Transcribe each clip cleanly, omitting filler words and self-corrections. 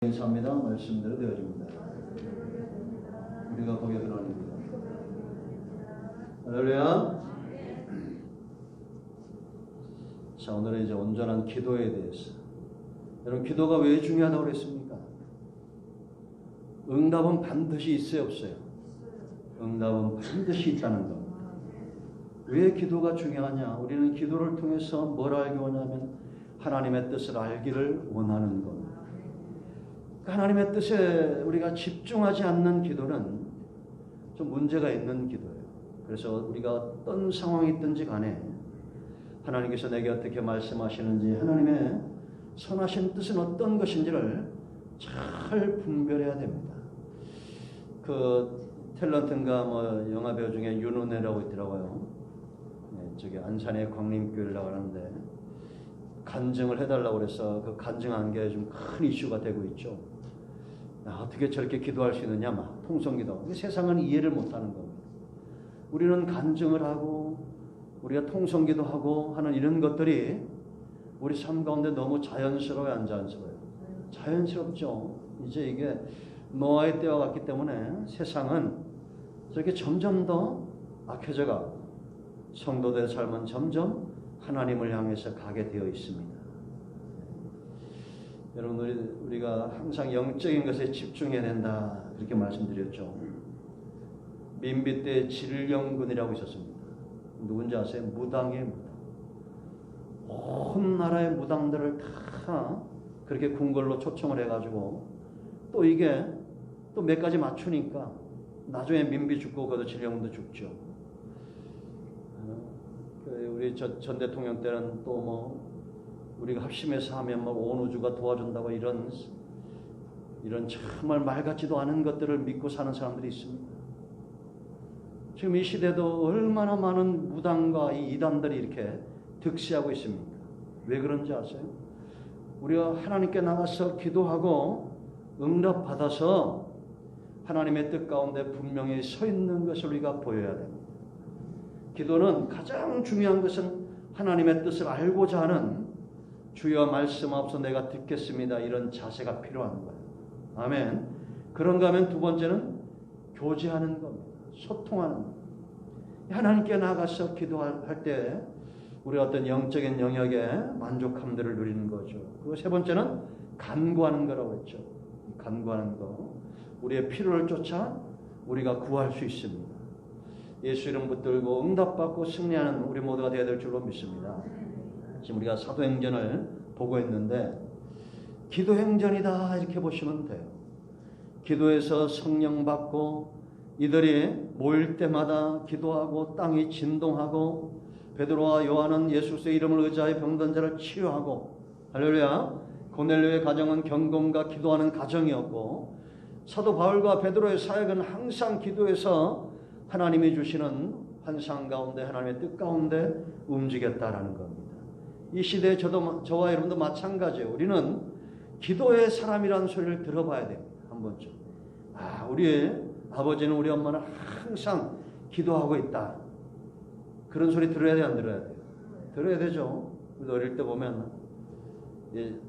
감사합니다. 말씀대로 되어집니다. 우리가 거기에 들어갑니다. 할렐루야. 자, 오늘은 이제 온전한 기도에 대해서. 여러분, 기도가 왜 중요하다고 그랬습니까? 응답은 반드시 있어요, 없어요? 응답은 반드시 있다는 겁니다. 왜 기도가 중요하냐? 우리는 기도를 통해서 뭘 알기 원하면 하나님의 뜻을 알기를 원하는 겁니다. 하나님의 뜻에 우리가 집중하지 않는 기도는 좀 문제가 있는 기도예요. 그래서 우리가 어떤 상황이 있든지 간에 하나님께서 내게 어떻게 말씀하시는지, 하나님의 선하신 뜻은 어떤 것인지를 잘 분별해야 됩니다. 그 탤런트인가 뭐 영화배우 중에 윤은혜라고 있더라고요. 네, 저기 안산의 광림교회라고 하는데 간증을 해달라고 그래서 그 간증한 게 좀 큰 이슈가 되고 있죠. 어떻게 저렇게 기도할 수 있느냐, 막 통성기도. 세상은 이해를 못하는 겁니다. 우리는 간증을 하고 우리가 통성기도 하고 하는 이런 것들이 우리 삶 가운데 너무 자연스러워요, 안 자연스러워요? 자연스럽죠. 이제 이게 노아의 때와 같기 때문에 세상은 저렇게 점점 더 악해져가고 성도들의 삶은 점점 하나님을 향해서 가게 되어 있습니다. 여러분, 우리가 항상 영적인 것에 집중해야 된다, 그렇게 말씀드렸죠. 민비 때 질령군이라고 있었습니다. 누군지 아세요? 무당의 무당. 온 나라의 무당들을 다 그렇게 궁궐로 초청을 해가지고 또 이게 또 몇 가지 맞추니까 나중에 민비 죽고 그것도 질령군도 죽죠. 우리 전 대통령 때는 또 뭐 우리가 합심해서 하면 뭐 온 우주가 도와준다고 이런 정말 말 같지도 않은 것들을 믿고 사는 사람들이 있습니다. 지금 이 시대도 얼마나 많은 무당과 이 이단들이 이렇게 득세하고 있습니까? 왜 그런지 아세요? 우리가 하나님께 나가서 기도하고 응답받아서 하나님의 뜻 가운데 분명히 서 있는 것을 우리가 보여야 됩니다. 기도는 가장 중요한 것은 하나님의 뜻을 알고자 하는, 주여 말씀하옵소서 내가 듣겠습니다, 이런 자세가 필요한 거예요. 아멘. 그런가 하면 두 번째는 교제하는 겁니다. 소통하는 겁니다. 하나님께 나가서 기도할 때 우리 어떤 영적인 영역에 만족함들을 누리는 거죠. 그리고 세 번째는 간구하는 거라고 했죠. 간구하는 거. 우리의 필요를 쫓아 우리가 구할 수 있습니다. 예수 이름 붙들고 응답받고 승리하는 우리 모두가 되어야 될 줄로 믿습니다. 지금 우리가 사도행전을 보고 있는데 기도행전이다, 이렇게 보시면 돼요. 기도에서 성령 받고 이들이 모일 때마다 기도하고 땅이 진동하고 베드로와 요한은 예수의 이름을 의지하여 병든 자를 치유하고, 할렐루야. 고넬료의 가정은 경건과 기도하는 가정이었고, 사도 바울과 베드로의 사역은 항상 기도해서 하나님이 주시는 환상 가운데 하나님의 뜻 가운데 움직였다라는 겁니다. 이 시대에 저와 여러분도 마찬가지예요. 우리는 기도의 사람이라는 소리를 들어봐야 됩니다. 한 번쯤. 우리 아버지는 우리 엄마는 항상 기도하고 있다. 그런 소리 들어야 돼요, 안 들어야 돼요? 들어야 되죠. 우리도 어릴 때 보면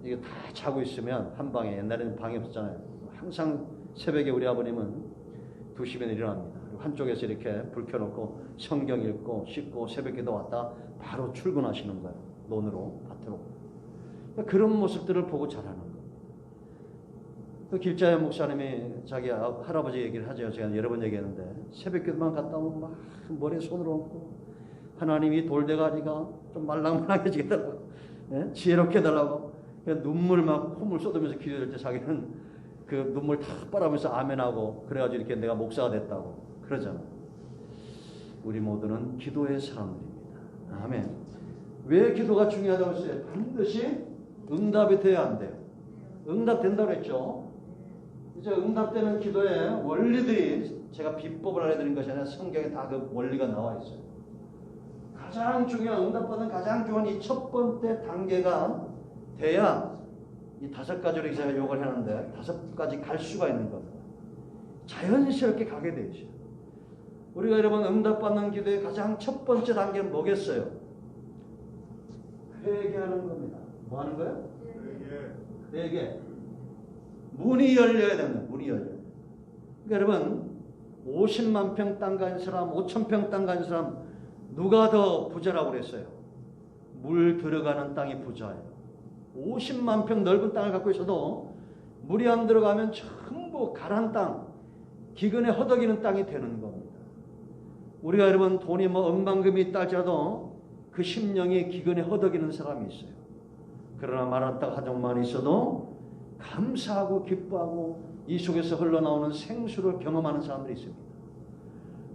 이게 다 자고 있으면 한 방에, 옛날에는 방이 없었잖아요. 항상 새벽에 우리 아버님은 2시면 일어납니다. 한쪽에서 이렇게 불 켜놓고 성경 읽고 씻고 새벽기도 왔다 바로 출근하시는 거예요. 논으로, 밭으로. 그런 모습들을 보고 자라는 거예요. 그 길자야 목사님이 자기 할아버지 얘기를 하죠. 제가 여러 번 얘기했는데 새벽기도만 갔다 오면 막 머리에 손을 얹고 하나님이 돌대가리가 좀 말랑말랑해지게 해달라고, 예? 지혜롭게 해달라고 눈물 막 콧물 쏟으면서 기도할 때 자기는 그 눈물 다 빨아면서 아멘하고 그래가지고 이렇게 내가 목사가 됐다고 그러잖아요. 우리 모두는 기도의 사람들입니다. 아멘. 왜 기도가 중요하다고 했어요? 반드시 응답이 돼야 한대요. 응답된다고 했죠. 이제 응답되는 기도의 원리들이 제가 비법을 알려드린 것이 아니라 성경에 다 그 원리가 나와 있어요. 가장 중요한, 응답받는 가장 중요한 이 첫 번째 단계가 돼야 이 5가지로 제가 요구를 했는데 5가지 갈 수가 있는 겁니다. 자연스럽게 가게 돼 있어요. 우리가 여러분 응답받는 기도의 가장 첫 번째 단계는 뭐겠어요? 회개하는 겁니다. 뭐 하는 거예요? 회개. 문이 열려야 됩니다. 문이 열려야 돼요. 그러니까 여러분 50만 평 땅 가진 사람, 5천 평 땅 가진 사람 누가 더 부자라고 그랬어요? 물 들어가는 땅이 부자예요. 50만 평 넓은 땅을 갖고 있어도 물이 안 들어가면 전부 가란 땅, 기근에 허덕이는 땅이 되는 겁니다. 우리가 여러분 돈이 뭐 억만금이 있다 할지라도 그 심령이 기근에 허덕이는 사람이 있어요. 그러나 말았다가 하정만 있어도 감사하고 기뻐하고 이 속에서 흘러나오는 생수를 경험하는 사람들이 있습니다.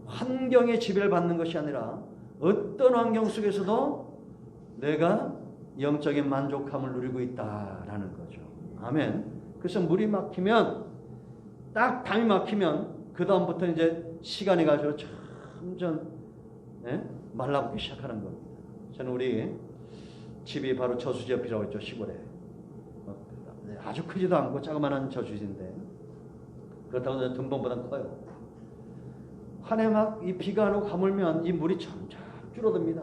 환경에 지배를 받는 것이 아니라 어떤 환경 속에서도 내가 영적인 만족함을 누리고 있다라는 거죠. 아멘. 그래서 물이 막히면 딱 담이 막히면 그 다음부터 이제 시간이 갈수록 점점 말라붙기 시작하는 겁니다. 저는 우리 집이 바로 저수지 옆이라고 했죠. 시골에. 아주 크지도 않고 자그마한 저수지인데 그렇다고 해서 등번보다 커요. 한 해 막 이 비가 안 오고 가물면 이 물이 점점 줄어듭니다.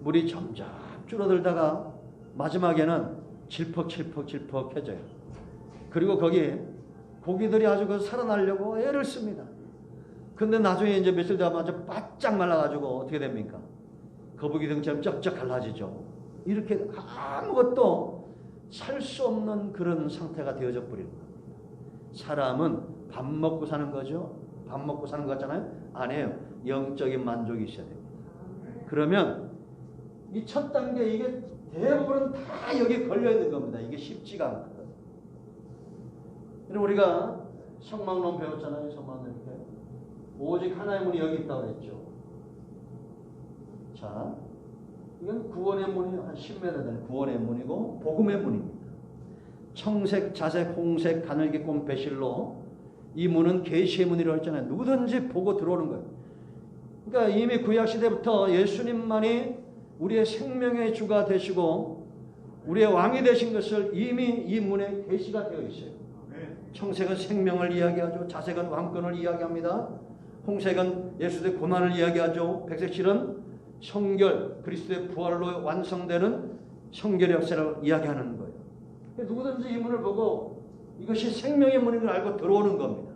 물이 점점 줄어들다가 마지막에는 질퍽질퍽질퍽해져요. 그리고 거기 고기들이 아주 그 살아나려고 애를 씁니다. 근데 나중에 이제 며칠 되면 아주 바짝 말라가지고 어떻게 됩니까? 거북이 등처럼 쩍쩍 갈라지죠. 이렇게 아무것도 살 수 없는 그런 상태가 되어져 버리는 겁니다. 사람은 밥 먹고 사는 거죠. 밥 먹고 사는 거 같잖아요. 아니에요. 영적인 만족이 있어야 됩니다. 그러면 이 첫 단계 이게 대부분은 다 여기 걸려 있는 겁니다. 이게 쉽지가 않거든. 우리가 성막론 배웠잖아요. 성막론 이렇게 오직 하나의 문이 여기 있다고 그랬죠. 자, 이건 구원의 문이 한 10m 되는 구원의 문이고 복음의 문입니다. 청색, 자색, 홍색, 가늘게 꼰 배실로 이 문은 계시의 문이라고 했잖아요. 누구든지 보고 들어오는 거예요. 그러니까 이미 구약시대부터 예수님만이 우리의 생명의 주가 되시고 우리의 왕이 되신 것을 이미 이 문에 계시가 되어 있어요. 청색은 생명을 이야기하죠. 자색은 왕권을 이야기합니다. 홍색은 예수의 고난을 이야기하죠. 백색실은 성결, 그리스도의 부활로 완성되는 성결의 역사를 이야기하는 거예요. 누구든지 이 문을 보고 이것이 생명의 문인 걸 알고 들어오는 겁니다.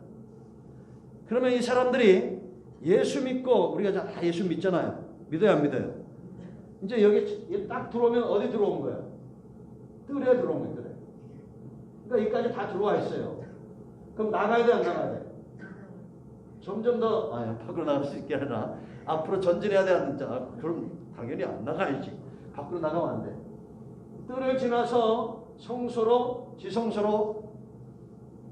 그러면 이 사람들이 예수 믿고 우리가 다 예수 믿잖아요. 믿어요, 안 믿어요? 이제 여기 딱 들어오면 어디 들어온 거예요? 뜰에 들어온 거예요, 뜰에. 그러니까 여기까지 다 들어와 있어요. 그럼 나가야 돼, 안 나가야 돼? 점점 더 밖으로 나갈 수 있게 아니라 앞으로 전진해야 돼, 안 돼? 그럼 당연히 안 나가야지. 밖으로 나가면 안 돼. 뜰을 지나서 성소로, 지성소로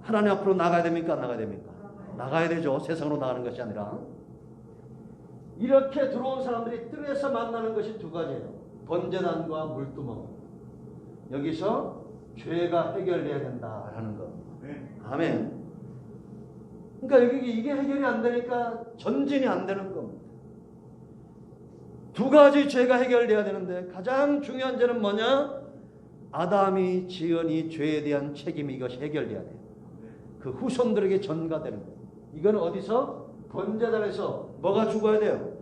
하나님 앞으로 나가야 됩니까? 안 나가야 됩니까? 나가야 되죠. 세상으로 나가는 것이 아니라. 이렇게 들어온 사람들이 뜰에서 만나는 것이 두 가지예요. 번제단과 물두멍. 여기서 죄가 해결돼야 된다라는 것. 아멘. 그러니까 여기 이게 해결이 안 되니까 전진이 안 되는 겁니다. 두 가지 죄가 해결돼야 되는데 가장 중요한 죄는 뭐냐? 아담이 지은 이 죄에 대한 책임이 이것이 해결돼야 돼요. 그 후손들에게 전가되는 거예요. 이건 어디서? 번제단에서 뭐가 죽어야 돼요?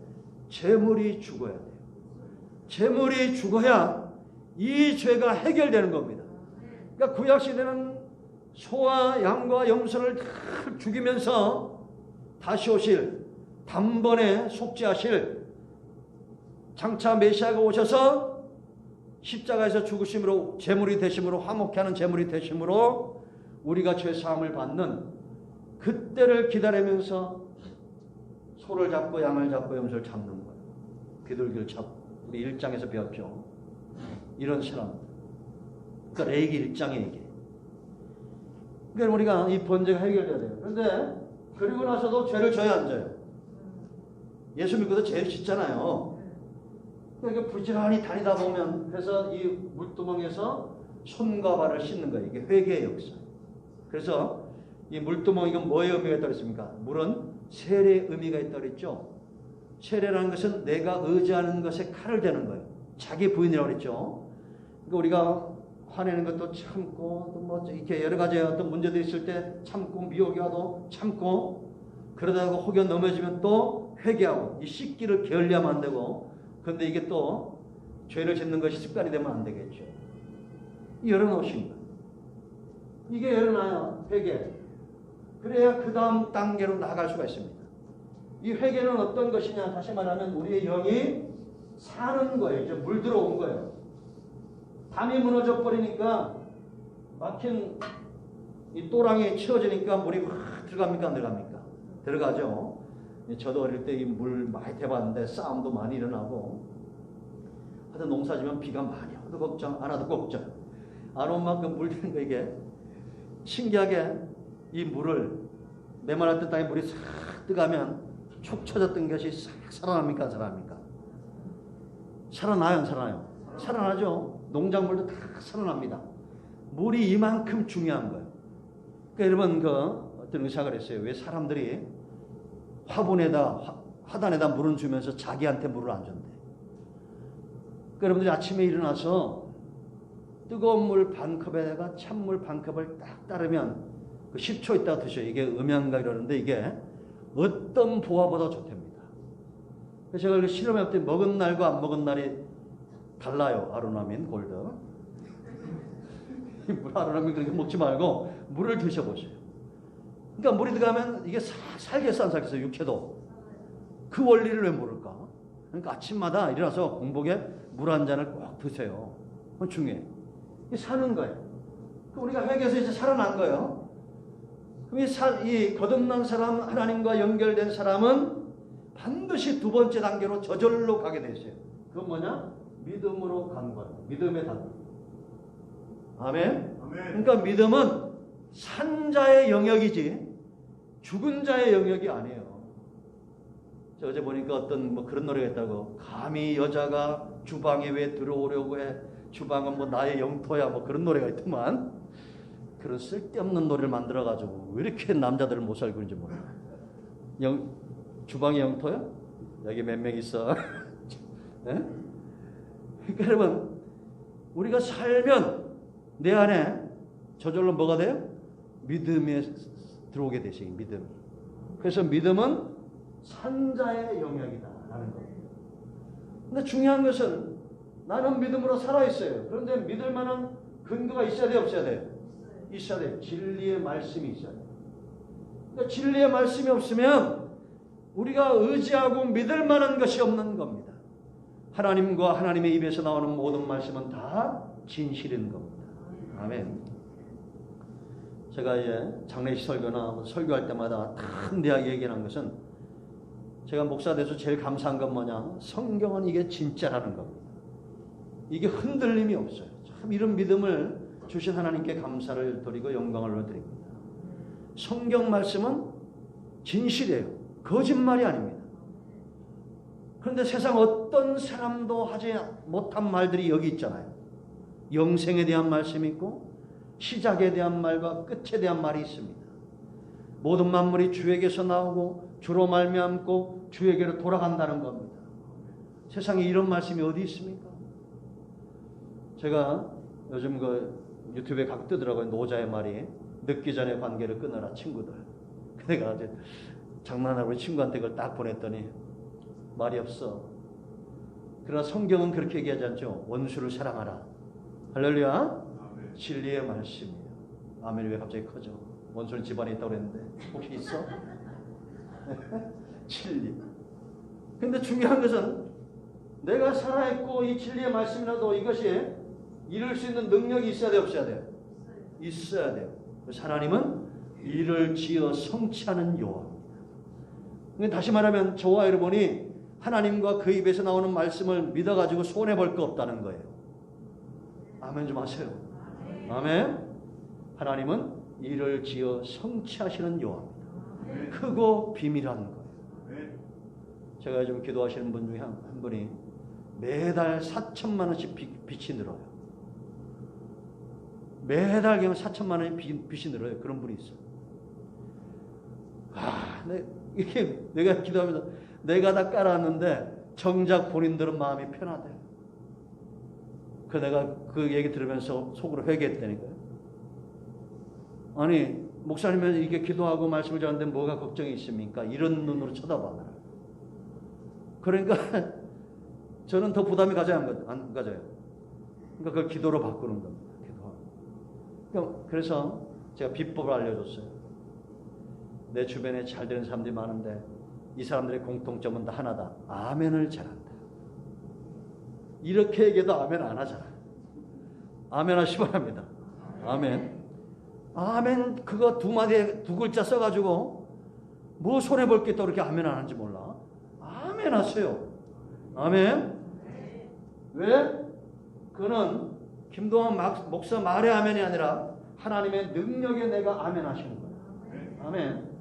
재물이 죽어야 돼요. 재물이 죽어야 이 죄가 해결되는 겁니다. 그러니까 구약시대는 소와 양과 염소를 다 죽이면서 다시 오실 단번에 속죄하실 장차 메시아가 오셔서 십자가에서 죽으심으로 제물이 되심으로 화목케 하는 제물이 되심으로 우리가 죄사함을 받는 그때를 기다리면서 소를 잡고 양을 잡고 염소를 잡는 거예요. 비둘기를 잡고 우리 1장에서 배웠죠. 이런 사람. 그러니까 레위기 1장에 이게. 그러니까 우리가 이 번제가 해결돼야 돼요. 그런데 그리고 나서도 죄를 져야 안 져요. 예수 믿고도 죄를 짓잖아요. 그러니까 부지런히 다니다 보면 그래서 이 물두멍에서 손과 발을 씻는 거예요. 이게 회개의 역사. 그래서 이 물두멍 이건 뭐의 의미가 있다고 했습니까? 물은 세례의 의미가 있다고 그랬죠. 세례라는 것은 내가 의지하는 것에 칼을 대는 거예요. 자기 부인이라고 그랬죠. 그러니까 우리가 화내는 것도 참고 또 뭐 이렇게 여러 가지 어떤 문제들이 있을 때 참고 미혹이 와도 참고 그러다가 혹여 넘어지면 또 회개하고 이 씻기를 게을리하면 안 되고 그런데 이게 또 죄를 짓는 것이 습관이 되면 안 되겠죠. 열어놓으신 거. 이게 일어나야 회개. 그래야 그 다음 단계로 나아갈 수가 있습니다. 이 회개는 어떤 것이냐? 다시 말하면 우리의 영이 사는 거예요. 이제 물 들어온 거예요. 담이 무너져 버리니까 막힌 이 또랑이 채워지니까 물이 확 들어갑니까? 안 들어갑니까? 들어가죠. 저도 어릴 때 이 물 많이 대봤는데 싸움도 많이 일어나고 하여튼 농사 지면 비가 많이 와도 걱정 안 와도 걱정 안 온 만큼 물 드는 거 이게 신기하게 이 물을 메말랐 때 땅에 물이 싹 뜨가면 축 처졌던 것이 싹 살아납니까? 안 살아납니까? 살아나요? 안 살아나요? 살아나죠. 농작물도 다 살아납니다. 물이 이만큼 중요한 거예요. 그러니까 여러분 어떤 의사가 그랬어요. 왜 사람들이 화단에다 물을 주면서 자기한테 물을 안 준대. 그러니까 여러분들이 아침에 일어나서 뜨거운 물 반 컵에다가 찬물 반 컵을 딱 따르면 그 10초 있다가 드셔요. 이게 음양가 이러는데 이게 어떤 보화보다 좋답니다. 그래서 제가 실험해봤더니 먹은 날과 안 먹은 날이 달라요. 아로나민 골드. 아로나민 그렇게 먹지 말고 물을 드셔보세요. 그러니까 물이 들어가면 이게 살겠어 안 살겠어? 육체도. 그 원리를 왜 모를까? 그러니까 아침마다 일어나서 공복에 물 한 잔을 꼭 드세요. 그건 중요해. 이게 사는 거예요. 우리가 회개해서 이제 살아난 거예요. 그럼 이 거듭난 사람, 하나님과 연결된 사람은 반드시 두 번째 단계로 저절로 가게 되세요. 그건 뭐냐? 믿음으로 간 거예요. 믿음의 단계. 아멘? 그러니까 믿음은 산 자의 영역이지 죽은 자의 영역이 아니에요. 저 어제 보니까 어떤 그런 노래가 있다고. 감히 여자가 주방에 왜 들어오려고 해? 주방은 나의 영토야. 그런 노래가 있더만. 그런 쓸데없는 노래를 만들어가지고 왜 이렇게 남자들을 못 살고 있는지 몰라요. 주방의 영토야? 여기 몇 명 있어? 네? 그러니까 여러분 우리가 살면 내 안에 저절로 뭐가 돼요? 믿음에 들어오게 되시 믿음. 그래서 믿음은 산자의 영역이다 라는 거예요. 근데 중요한 것은 나는 믿음으로 살아있어요. 그런데 믿을 만한 근거가 있어야 돼요? 없어야 돼요? 있어야 돼요. 진리의 말씀이 있어야 돼요. 그러니까 진리의 말씀이 없으면 우리가 의지하고 믿을 만한 것이 없는 겁니다. 하나님과 하나님의 입에서 나오는 모든 말씀은 다 진실인 겁니다. 아멘. 제가 장례식 설교나 설교할 때마다 담대하게 얘기하는 것은 제가 목사 돼서 제일 감사한 건 뭐냐? 성경은 이게 진짜라는 겁니다. 이게 흔들림이 없어요. 참 이런 믿음을 주신 하나님께 감사를 드리고 영광을 드립니다. 성경 말씀은 진실이에요. 거짓말이 아닙니다. 그런데 세상 어떤 사람도 하지 못한 말들이 여기 있잖아요. 영생에 대한 말씀이 있고 시작에 대한 말과 끝에 대한 말이 있습니다. 모든 만물이 주에게서 나오고 주로 말미암고 주에게로 돌아간다는 겁니다. 세상에 이런 말씀이 어디 있습니까? 제가 요즘 유튜브에 가끔 뜨더라고요. 노자의 말이 늦기 전에 관계를 끊어라 친구들. 내가 어제 장난하고 친구한테 그걸 딱 보냈더니 말이 없어. 그러나 성경은 그렇게 얘기하지 않죠. 원수를 사랑하라. 할렐루야. 아멘. 진리의 말씀이에요. 아멘. 왜 갑자기 커져? 원수는 집안에 있다고 그랬는데 혹시 있어? 진리. 근데 중요한 것은 내가 살아있고 이 진리의 말씀이라도 이것이 이룰 수 있는 능력이 있어야 돼요? 없어야 돼요? 있어야 돼요. 그래서 하나님은 일을 지어 성취하는 여호와입니다. 다시 말하면 저와 여러분이 하나님과 그 입에서 나오는 말씀을 믿어가지고 손해볼 거 없다는 거예요. 아멘 좀 하세요. 아멘. 하나님은 일을 지어 성취하시는 여호와입니다. 크고 비밀한 거예요. 제가 요즘 기도하시는 분 중에 한 분이 매달 4천만 원씩 빚이 늘어요. 매달 그냥 4천만 원의 빚이 늘어요. 그런 분이 있어요. 이게 내가 기도하면서 내가 다 깔았는데 정작 본인들은 마음이 편하대요. 내가 그 얘기 들으면서 속으로 회개했다니까요. 아니 목사님은 이렇게 기도하고 말씀을 전하는데 뭐가 걱정이 있습니까? 이런 눈으로 쳐다봐. 그러니까 저는 더 부담이 안 가져요. 그러니까 그걸 기도로 바꾸는 겁니다. 그래서 제가 비법을 알려줬어요. 내 주변에 잘 되는 사람들이 많은데 이 사람들의 공통점은 다 하나다. 아멘을 잘한다. 이렇게 얘기해도 아멘 안 하잖아. 아멘 하시 바랍니다. 아멘. 아멘 그거 두 마디에 두 글자 써가지고 뭐 손해볼 게 있다고 그렇게 아멘 안 하는지 몰라. 아멘 하세요. 아멘. 왜? 그는 김동환 목사 말의 아멘이 아니라 하나님의 능력에 내가 아멘 하시는 거예요. 아멘.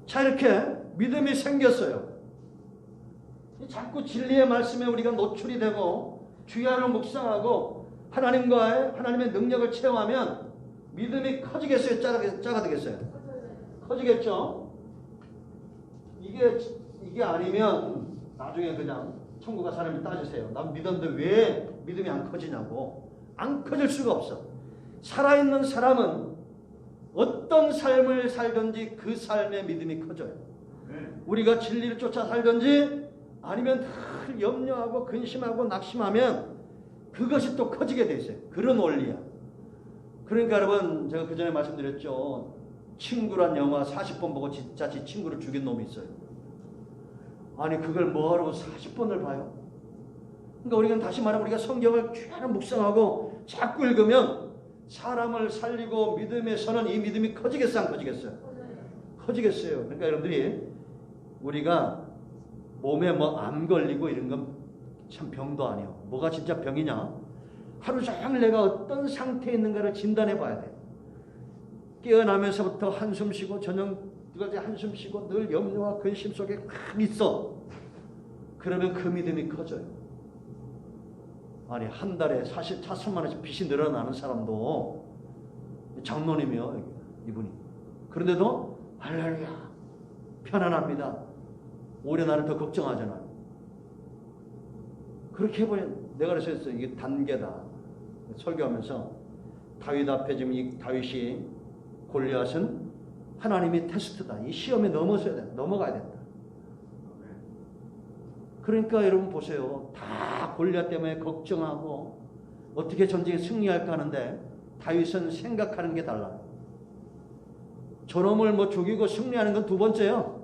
자, 이렇게 믿음이 생겼어요. 자꾸 진리의 말씀에 우리가 노출이 되고 주야를 묵상하고 하나님의 능력을 체험하면 믿음이 커지겠어요? 작아 되겠어요? 커지겠죠? 이게 아니면 나중에 그냥 천국 가 사람이 따지세요. 난 믿었는데 왜 믿음이 안 커지냐고. 안 커질 수가 없어. 살아있는 사람은 어떤 삶을 살든지 그 삶의 믿음이 커져요. 우리가 진리를 쫓아 살든지 아니면 늘 염려하고 근심하고 낙심하면 그것이 또 커지게 돼 있어요. 그런 원리야. 그러니까 여러분 제가 그전에 말씀드렸죠. 친구란 영화 40번 보고 진짜 지 친구를 죽인 놈이 있어요. 아니 그걸 뭐하러 40번을 봐요? 그러니까 우리는 다시 말하면 우리가 성경을 쭉 묵상하고 자꾸 읽으면 사람을 살리고 믿음에서는 이 믿음이 커지겠어요? 안 커지겠어요? 커지겠어요. 그러니까 여러분들이 우리가 몸에 뭐 암 걸리고 이런 건 참 병도 아니에요. 뭐가 진짜 병이냐? 하루 종일 내가 어떤 상태에 있는가를 진단해 봐야 돼요. 깨어나면서부터 한숨 쉬고 저녁까지 한숨 쉬고 늘 염려와 근심 속에 꽉 있어. 그러면 그 믿음이 커져요. 아니 한 달에 44천만 원씩 빚이 늘어나는 사람도 장로님이요. 이분이. 그런데도 할렐루야 편안합니다. 오히려 나를 더 걱정하잖아요. 그렇게 해보면 내가 그래서 했어요. 이게 단계다. 설교하면서 다윗 앞에 지금 이 다윗이 골리앗은 하나님의 테스트다. 이 시험에 넘어가야 된다. 그러니까 여러분 보세요. 다 골리앗 때문에 걱정하고 어떻게 전쟁에 승리할까 하는데 다윗은 생각하는 게 달라요. 저놈을 뭐 죽이고 승리하는 건 두 번째요.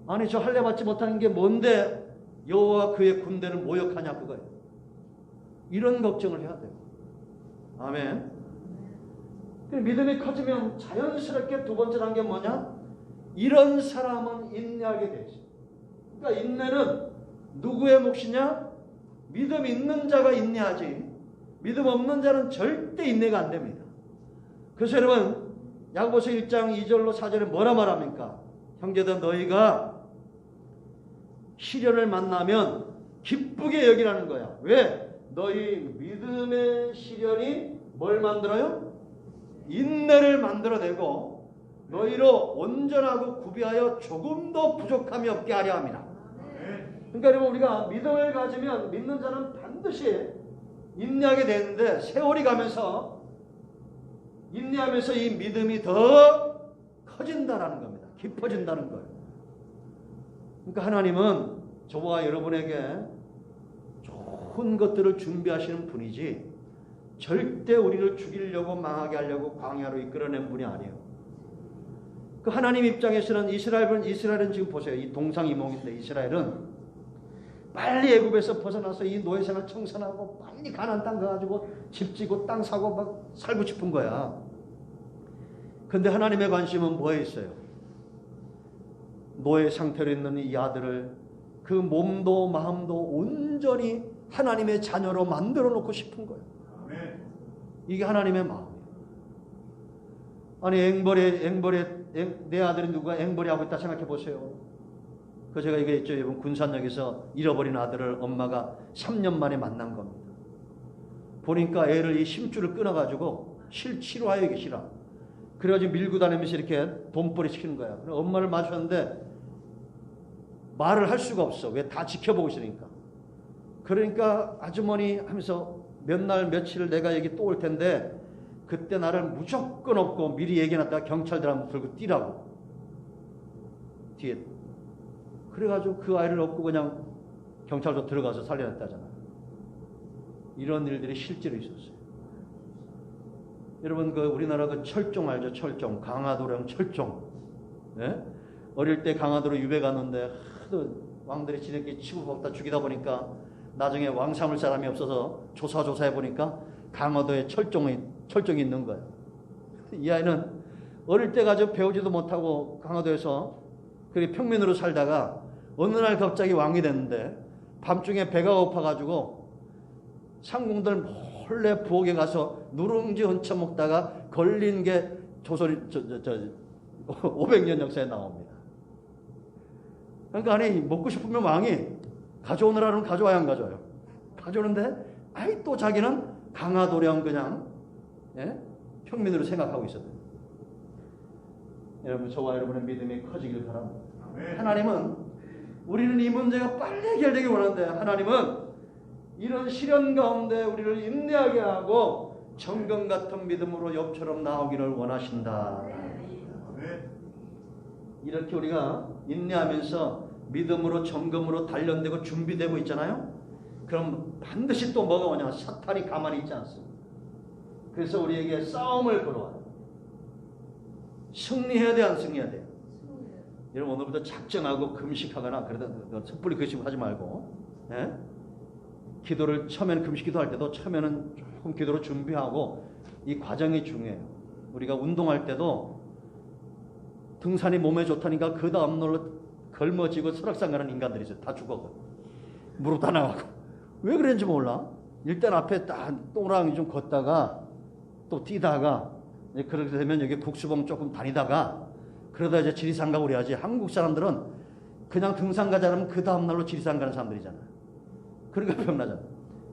아니 저 할례 받지 못하는 게 뭔데 여호와 그의 군대를 모욕하냐 그거예요. 이런 걱정을 해야 돼요. 아멘. 믿음이 커지면 자연스럽게 두 번째 단계 뭐냐? 이런 사람은 인내하게 돼 있어요. 그러니까 인내는 누구의 몫이냐? 믿음 있는 자가 인내하지 믿음 없는 자는 절대 인내가 안 됩니다. 그래서 여러분 야고보서 1장 2절로 4절에 뭐라 말합니까? 형제들 너희가 시련을 만나면 기쁘게 여기라는 거야. 왜? 너희 믿음의 시련이 뭘 만들어요? 인내를 만들어내고 너희로 온전하고 구비하여 조금도 부족함이 없게 하려 합니다. 그러니까 여러분 우리가 믿음을 가지면 믿는 자는 반드시 인내하게 되는데 세월이 가면서 인내하면서 이 믿음이 더 커진다는 겁니다. 깊어진다는 거예요. 그러니까 하나님은 저와 여러분에게 좋은 것들을 준비하시는 분이지 절대 우리를 죽이려고 망하게 하려고 광야로 이끌어낸 분이 아니에요. 그 하나님 입장에서는 이스라엘은 지금 보세요. 이 동상이몽인데 이스라엘은 빨리 애굽에서 벗어나서 이 노예생활 청산하고 빨리 가나안 땅 가가지고 집 지고 땅 사고 막 살고 싶은 거야. 근데 하나님의 관심은 뭐에 있어요? 노예 상태로 있는 이 아들을 그 몸도 마음도 온전히 하나님의 자녀로 만들어 놓고 싶은 거예요. 이게 하나님의 마음이에요. 아니 앵벌에 내 아들이 누가 앵벌이 하고 있다 생각해 보세요. 그 제가 얘기했죠. 여러분 군산역에서 잃어버린 아들을 엄마가 3년 만에 만난 겁니다. 보니까 애를 이 심줄을 끊어가지고 치료하여 계시라. 그래가지고 밀고 다니면서 이렇게 돈벌이 시키는 거야. 엄마를 마주쳤는데 말을 할 수가 없어. 왜? 다 지켜보고 있으니까. 그러니까 아주머니 하면서 몇 날 며칠 내가 여기 또 올 텐데 그때 나를 무조건 없고 미리 얘기해놨다가 경찰들 한번 들고 뛰라고. 뒤에. 그래가지고 그 아이를 업고 그냥 경찰도 들어가서 살려냈다잖아. 이런 일들이 실제로 있었어요. 여러분 그 우리나라 그 철종 알죠? 철종. 강화도령 철종. 예? 어릴 때 강화도로 유배 갔는데 하도 왕들이 지네끼리 치고 먹다 죽이다 보니까 나중에 왕 삼을 사람이 없어서 조사해 보니까 강화도에 철종이 있는 거예요. 이 아이는 어릴 때 가지고 배우지도 못하고 강화도에서 그렇게 평민으로 살다가 어느 날 갑자기 왕이 됐는데 밤중에 배가 고파가지고 상궁들 몰래 부엌에 가서 누룽지 얹혀 먹다가 걸린 게 조선이 500년 역사에 나옵니다. 그러니까 아니 먹고 싶으면 왕이 가져오느라는 가져와야 안 가져와요. 가져오는데 아이 또 자기는 강화도령 그냥 평민으로 생각하고 있었대요. 여러분 저와 여러분의 믿음이 커지길 바랍니다. 하나님은 우리는 이 문제가 빨리 해결되길 원하는데 하나님은 이런 시련 가운데 우리를 인내하게 하고 정금 같은 믿음으로 욥처럼 나오기를 원하신다. 이렇게 우리가 인내하면서 믿음으로 정금으로 단련되고 준비되고 있잖아요. 그럼 반드시 또 뭐가 오냐? 사탄이 가만히 있지 않습니다. 그래서 우리에게 싸움을 걸어와요. 승리해야 돼, 안 승리해야 돼? 여러분 오늘부터 작정하고 금식하거나 그러다 섣불리 금식하지 말고 기도를 처음에는 금식 기도할 때도 처음에는 조금 기도로 준비하고 이 과정이 중요해요. 우리가 운동할 때도 등산이 몸에 좋다니까 그 다음날로 걸머지고 설악산 가는 인간들이 있어요. 다 죽어. 무릎 다 나가고. 왜 그랬는지 몰라. 일단 앞에 딱 동그라미 좀 걷다가 또 뛰다가 그렇게 되면 여기 국수봉 조금 다니다가 그러다 이제 지리산 가고 그래야지. 한국 사람들은 그냥 등산 가자 하면 그 다음날로 지리산 가는 사람들이잖아. 그러니까 병나잖아.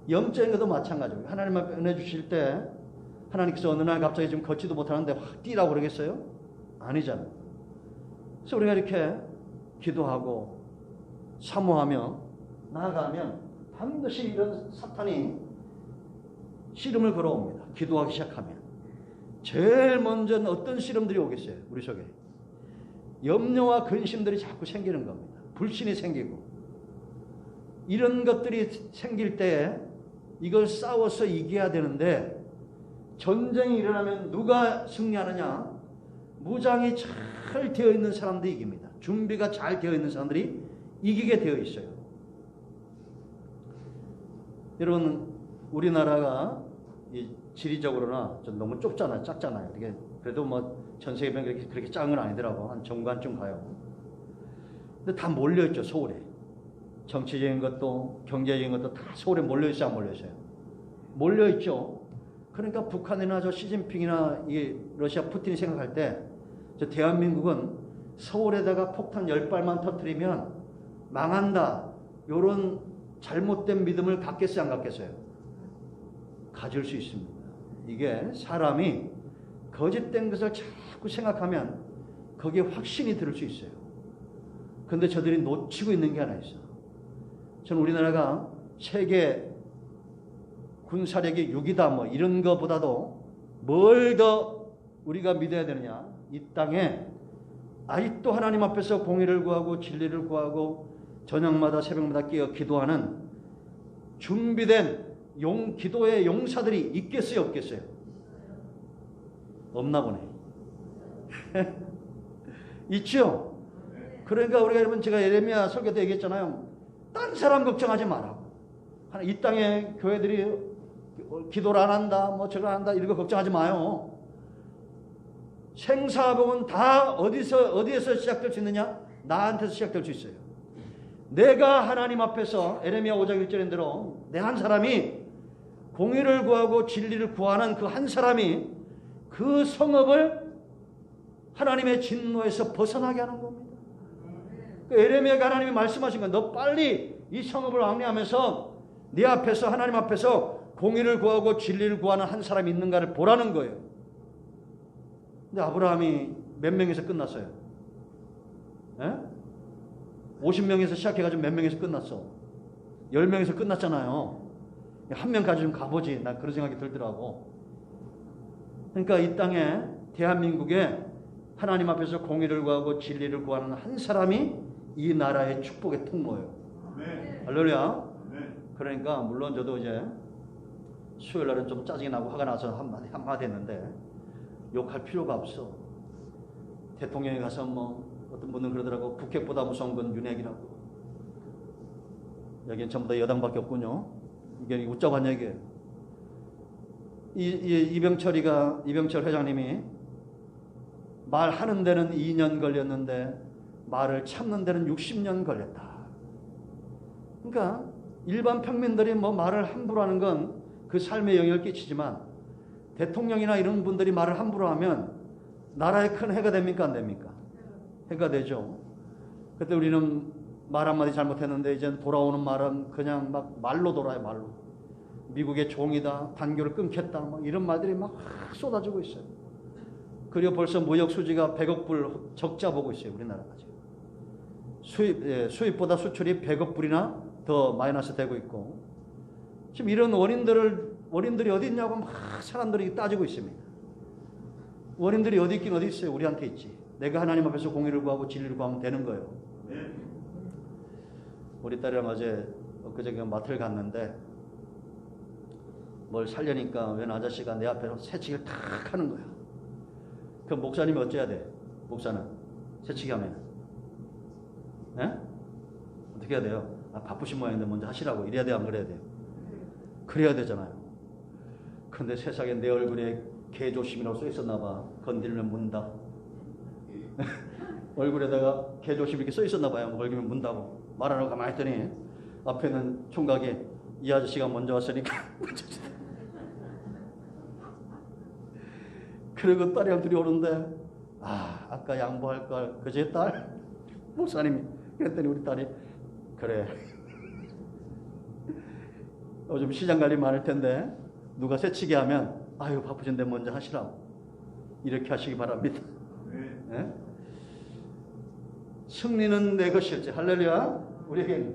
영적인 것도 마찬가지고 하나님만 은혜 주실 때 하나님께서 어느 날 갑자기 좀 걷지도 못하는데 확 뛰라고 그러겠어요? 아니잖아요. 그래서 우리가 이렇게 기도하고 사모하며 나아가면 반드시 이런 사탄이 씨름을 걸어옵니다. 기도하기 시작하면. 제일 먼저 어떤 씨름들이 오겠어요? 우리 속에. 염려와 근심들이 자꾸 생기는 겁니다. 불신이 생기고. 이런 것들이 생길 때 이걸 싸워서 이겨야 되는데 전쟁이 일어나면 누가 승리하느냐? 무장이 잘 되어 있는 사람들이 이깁니다. 준비가 잘 되어 있는 사람들이 이기게 되어 있어요. 여러분 우리나라가 지리적으로나 좀 너무 좁잖아요. 작잖아요. 이게 그래도 뭐 전 세계면 그렇게 작은 건 아니더라고. 한 정관쯤 가요. 근데 다 몰려 있죠. 서울에. 정치적인 것도 경제적인 것도 다 서울에 몰려 있어요. 안 몰려 있어요? 몰려 있죠. 그러니까 북한이나 저 시진핑이나 이 러시아 푸틴이 생각할 때 저 대한민국은 서울에다가 폭탄 10발만 터뜨리면 망한다. 요런 잘못된 믿음을 갖겠어요? 안 갖겠어요? 가질 수 있습니다. 이게 사람이 거짓된 것을 자꾸 생각하면 거기에 확신이 들을 수 있어요. 그런데 저들이 놓치고 있는 게 하나 있어. 저는 우리나라가 세계 군사력이 6이다 뭐 이런 것보다도 뭘 더 우리가 믿어야 되느냐. 이 땅에 아직도 하나님 앞에서 공의를 구하고 진리를 구하고 저녁마다 새벽마다 깨어 기도하는 준비된 기도의 용사들이 있겠어요? 없겠어요? 없나 보네. 있죠? 그러니까 우리가 여러분 제가 예레미야 설교 때 얘기했잖아요. 딴 사람 걱정하지 마라. 이 땅에 교회들이 기도를 안 한다, 뭐 저걸 안 한다 이런 거 걱정하지 마요. 생사복은 다 어디에서 시작될 수 있느냐? 나한테서 시작될 수 있어요. 내가 하나님 앞에서 에레미야 5장 1절인 대로 내 한 사람이 공의를 구하고 진리를 구하는 그 한 사람이 그 성읍을 하나님의 진노에서 벗어나게 하는 겁니다. 그 에레미야가 하나님이 말씀하신 건 너 빨리 이 성읍을 왕래하면서 네 앞에서 하나님 앞에서 공의를 구하고 진리를 구하는 한 사람이 있는가를 보라는 거예요. 근데 아브라함이 몇 명에서 끝났어요? 50명에서 시작해가지고 몇 명에서 끝났어? 10명에서 끝났잖아요. 한 명까지 좀 가보지. 난 그런 생각이 들더라고. 그러니까 이 땅에 대한민국에 하나님 앞에서 공의를 구하고 진리를 구하는 한 사람이 이 나라의 축복의 통로예요. 네. 할렐루야. 네. 그러니까 물론 저도 이제 수요일 날은 좀 짜증이 나고 화가 나서 한마디 했는데 욕할 필요가 없어. 대통령이 가서 뭐 어떤 분은 그러더라고. 북핵보다 무서운 건 윤핵이라고. 여기는 전부 다 여당밖에 없군요. 이게 웃자고 한 얘기예요. 이병철 회장님이 말하는 데는 2년 걸렸는데 말을 참는 데는 60년 걸렸다. 그러니까 일반 평민들이 뭐 말을 함부로 하는 건 그 삶에 영향을 끼치지만 대통령이나 이런 분들이 말을 함부로 하면 나라에 큰 해가 됩니까? 안 됩니까? 해가 되죠. 그때 우리는 말 한마디 잘못했는데 이제 돌아오는 말은 그냥 막 말로 돌아요. 말로. 미국의 종이다. 단교를 끊겠다. 막 이런 말들이 막 쏟아지고 있어요. 그리고 벌써 무역 수지가 100억 불 적자 보고 있어요. 우리나라가 지금. 수입보다 수출이 100억 불이나 더 마이너스 되고 있고, 지금 이런 원인들이 어디 있냐고 막 사람들이 따지고 있습니다. 원인들이 어디 있긴 어디 있어요. 우리한테 있지. 내가 하나님 앞에서 공의를 구하고 진리를 구하면 되는 거예요. 우리 딸이랑 엊그저께 마트를 갔는데 뭘 살려니까 웬 아저씨가 내 앞에서 새치기를 탁 하는 거야. 그럼 목사님이 어째야 돼? 목사는 새치기 하면 어떻게 해야 돼요? 바쁘신 모양인데 먼저 하시라고. 이래야 돼요? 안 그래야 돼요? 그래야 되잖아요. 그런데 세상에 내 얼굴에 개조심이라고 써 있었나 봐. 건드리면 문다. 얼굴에다가 개조심 이렇게 써 있었나 봐요. 걸리면 문다고. 말하라고 가만히 했더니 앞에는 총각이 이 아저씨가 먼저 왔으니까 그리고 딸이랑 둘이 오는데 아까 양보할 걸 그제 딸? 목사님이 그랬더니 우리 딸이 그래. 요즘 시장 관리 많을 텐데 누가 새치기 하면 아유 바쁘신데 먼저 하시라고. 이렇게 하시기 바랍니다. 네? 승리는 내 것일지. 할렐루야. 우리에게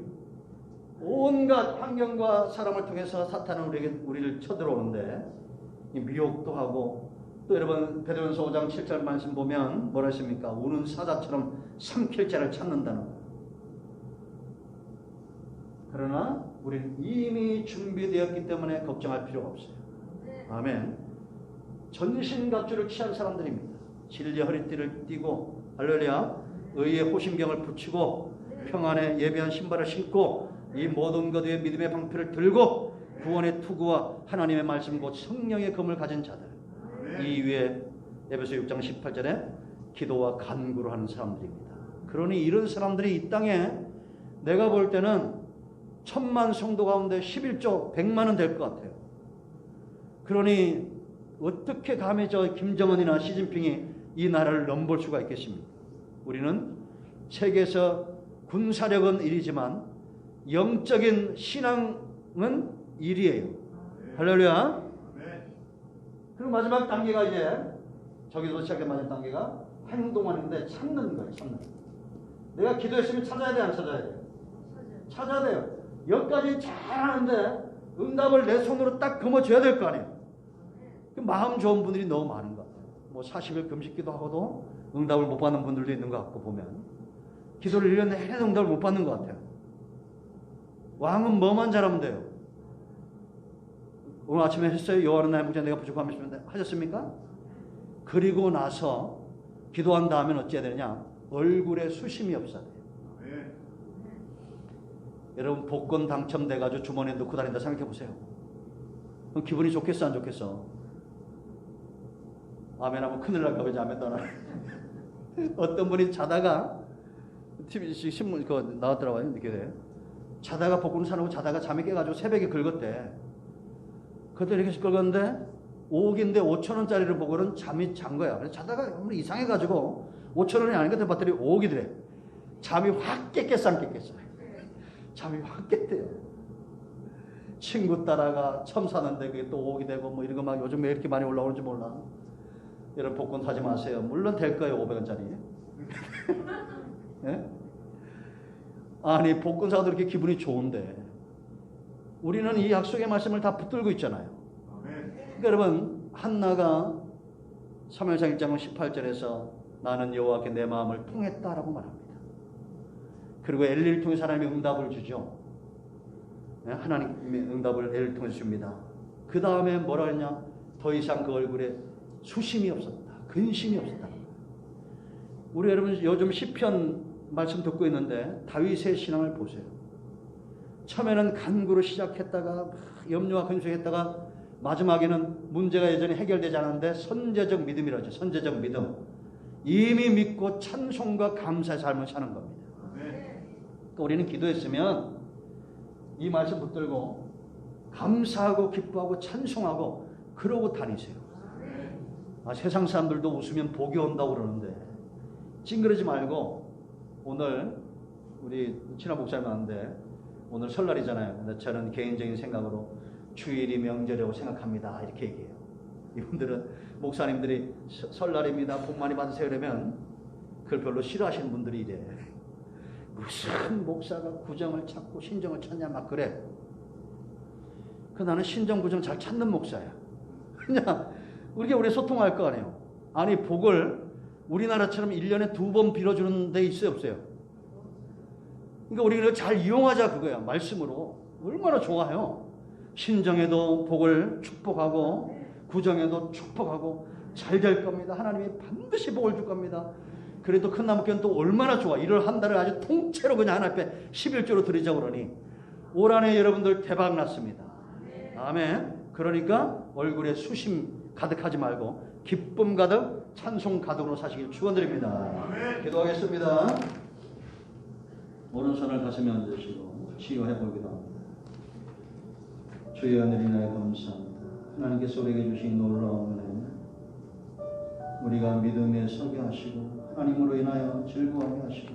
온갖 환경과 사람을 통해서 사탄은 우리를 쳐들어오는데 미혹도 하고, 또 여러분 베드로전서 5장 7절 말씀 보면 뭐라 했습니까? 우는 사자처럼 삼킬 자를 찾는다는 거예요. 그러나 우리는 이미 준비되었기 때문에 걱정할 필요가 없어요. 아멘. 전신갑주를 취한 사람들입니다. 진리의 허리띠를 띠고, 할렐루야, 의의 호심경을 붙이고, 평안의 예비한 신발을 신고, 이 모든 것 위에 믿음의 방패를 들고, 구원의 투구와 하나님의 말씀 곧 성령의 검을 가진 자들, 이 위에 에베소 6장 18절에 기도와 간구를 하는 사람들입니다. 그러니 이런 사람들이 이 땅에 내가 볼 때는 1000만 성도 가운데 11조 100만은 될 것 같아요. 그러니 어떻게 감히 저 김정은이나 시진핑이 이 나라를 넘볼 수가 있겠습니까? 우리는 세계에서 군사력은 1위지만 영적인 신앙은 1위예요. 할렐루야. 그리고 마지막 단계가 이제 저기서 시작된 마지막 단계가 행동하는데 찾는 거예요. 찾는. 내가 기도했으면 찾아야 돼, 안 찾아야 돼? 찾아야 돼요. 여기까지 잘하는데 응답을 내 손으로 딱 거머쥐어야 될 거 아니에요. 마음 좋은 분들이 너무 많은 것 같아요. 뭐 40일 금식기도 하고도 응답을 못 받는 분들도 있는 것 같고, 보면 기도를 1년 내내 응답을 못 받는 것 같아요. 왕은 뭐만 잘하면 돼요? 오늘 아침에 했어요? 여호와는 나의 목자 내가 부족함을 하셨습니까? 그리고 나서 기도한 다음에 어찌해야 되느냐? 얼굴에 수심이 없어야 돼요. 여러분 복권 당첨돼가지고 주머니에 넣고 다닌다 생각해보세요. 그럼 기분이 좋겠어 안 좋겠어? 아멘 하면 큰일 날까 봐 이제 아멘도 안 하네. 어떤 분이 자다가 TV 신문 그거 나왔더라고요. 이렇게 자다가 복권을 사놓고 자다가 잠이 깨가지고 새벽에 긁었대. 그때 이렇게 긁었는데 5억인데 5,000원짜리를 보고는 잠이 잔 거야. 그래서 자다가 이상해가지고 5,000원이 아닌가 더 봤더니 5억이더래. 잠이 확 깼겠어 안 깼겠어? 잠이 확 깼대요. 친구 따라가 처음 사는데 그게 또 5억이 되고 뭐 이런 거 막 요즘 왜 이렇게 많이 올라오는지 몰라. 여러분 복권 사지 마세요. 물론 될 거예요. 500원짜리. 네? 아니 복권 사도 이렇게 기분이 좋은데 우리는 이 약속의 말씀을 다 붙들고 있잖아요. 그러니까 여러분 한나가 사무엘상 1장 18절에서 나는 여호와께 내 마음을 통했다라고 말합니다. 그리고 엘리를 통해서 하나님이 응답을 주죠. 하나님의 응답을 엘리를 통해서 줍니다. 그 다음에 뭐라 했냐? 더 이상 그 얼굴에 수심이 없었다. 근심이 없었다. 우리 여러분 요즘 시편 말씀 듣고 있는데 다윗의 신앙을 보세요. 처음에는 간구로 시작했다가 염려와 근심했다가 마지막에는 문제가 여전히 해결되지 않았는데 선제적 믿음이라죠. 선제적 믿음. 이미 믿고 찬송과 감사의 삶을 사는 겁니다. 그러니까 우리는 기도했으면 이 말씀 붙들고 감사하고 기뻐하고 찬송하고 그러고 다니세요. 세상 사람들도 웃으면 복이 온다고 그러는데 찡그러지 말고 오늘 우리 친한 목사님 왔는데 오늘 설날이잖아요. 근데 저는 개인적인 생각으로 주일이 명절이라고 생각합니다. 이렇게 얘기해요. 이분들은 목사님들이 설날입니다. 복 많이 받으세요. 그러면 그걸 별로 싫어하시는 분들이 이래. 무슨 목사가 구정을 찾고 신정을 찾냐 막 그래. 나는 신정 구정 잘 찾는 목사야. 그냥 우리 소통할 거 아니에요. 아니 복을 우리나라처럼 1년에 2번 빌어주는 데 있어요 없어요? 그러니까 우리가 잘 이용하자 그거야. 말씀으로. 얼마나 좋아요. 신정에도 복을 축복하고 구정에도 축복하고 잘 될 겁니다. 하나님이 반드시 복을 줄 겁니다. 그래도 큰 나무교는 또 얼마나 좋아. 1월 한 달을 아주 통째로 그냥 하나님 앞에 11조로 드리자고 그러니 올 한해 여러분들 대박 났습니다. 아멘. 그러니까 얼굴에 수심 가득하지 말고 기쁨 가득 찬송 가득으로 사시길 축원드립니다. 기도하겠습니다. 오른손을 가슴에 얹으시고 치유해 보기도 합니다. 주의 하늘이 나의 감사합니다. 하나님께서 우리에게 주신 놀라운 은혜 우리가 믿음에 서게 하시고 하나님으로 인하여 즐거워하게 하시고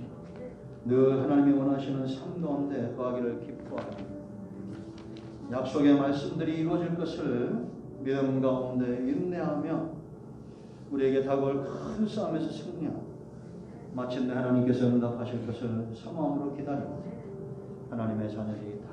늘 하나님이 원하시는 삶 가운데 거하기를 기뻐하고 약속의 말씀들이 이루어질 것을 믿음 가운데 인내하며 우리에게 다가올 큰 싸움에서 승리하고 마침내 하나님께서 응답하실 것을 사모함으로 기다리고 하나님의 자녀들이 다